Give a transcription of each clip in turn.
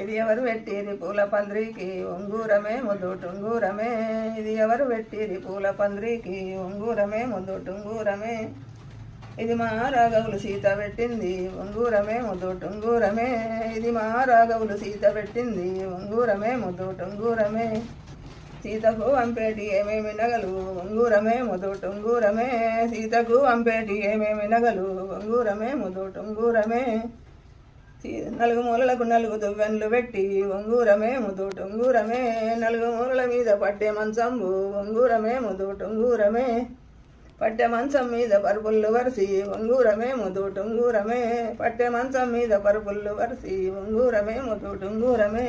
ఇది ఎవరు పెట్టిరి పూల పందిరికి ఉంగూరమే ముద్దుటుంగూరమే. ఇది ఎవరు పెట్టిరి పూల పందిరికి ఉంగూరమే ముద్దుటుంగూరమే. ఇది మా రాఘవులు సీత పెట్టింది ఉంగూరమే ముద్దుటుంగూరమే. ఇది మా రాఘవులు సీత పెట్టింది ఉంగూరమే ముద్దుటుంగూరమే. సీతకు అంపేటి ఏమేమి నగలు ఉంగూరమే ముద్దుటుంగూరమే. సీతకు అంపేటి ఏమేమి నగలు ఉంగూరమే ముద్దుటుంగూరమే. నలుగు మూలలకు నలుగు దువ్వెన్లు పెట్టి ఉంగూరమే ముద్దుటుంగూరమే. నలుగు మూలల మీద పట్టే మంచంబు ఉంగూరమే ముద్దుటుంగూరమే. పట్టె మంచం మీద పరుపుళ్ళు వరిసి ఉంగూరమే ముద్దుటుంగూరమే. పట్టె మంచం మీద పరుపుళ్ళు వరిసి ఉంగూరమే ముద్దుటుంగూరమే.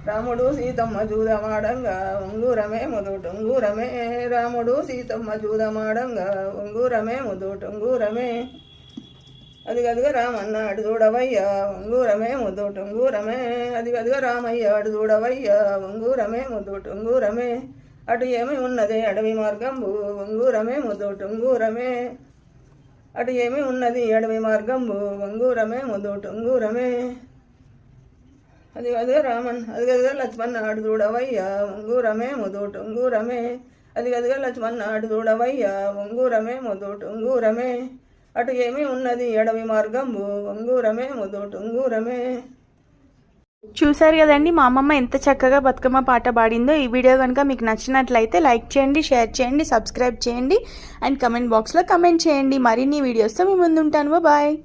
రాముడు సీతమ్మ జూదమాడంగా ఉంగూరమే ముద్దుటుంగూరమే. రాముడు సీతమ్మ జూదమాడంగా ఉంగూరమే ముద్దుటుంగూరమే. అదిగదిగా రామన్న అడు చూడవయ్యా ఉంగూరమే ముద్దుటుంగూరమే. అదిగదిగా రామయ్య అడు చూడవయ్యా ఉంగూరమే ముద్దుటుంగూరమే. అటు ఏమి ఉన్నది అడవి మార్గంబు ఉంగూరమే ముద్దుటుంగూరమే. అటు ఏమి ఉన్నది అడవి మార్గంబు ఉంగూరమే ముద్దుటుంగూరమే. అదిగదిగా అదిగదిగా లక్ష్మణ అడు చూడవయ్యా ఉంగూరమే ముద్దుటుంగూరమే. అదిగదిగా లక్ష్మణ అడు చూడవయ్యా ఉంగూరమే ముద్దుటుంగూరమే. అటు ఏమి ఉన్నది అడవి మార్గంబు ఉంగూరమే ముద్దుటుంగూరమే. చూసారు కదండి మా అమ్మమ్మ ఎంత చక్కగా బతుకమ్మ పాట పాడిందో. ఈ వీడియో కనుక మీకు నచ్చినట్లయితే లైక్ చేయండి, షేర్ చేయండి, సబ్స్క్రైబ్ చేయండి అండ్ కమెంట్ బాక్స్లో కమెంట్ చేయండి. మరిన్ని వీడియోస్తో మీ ముందు ఉంటాను. బాయ్.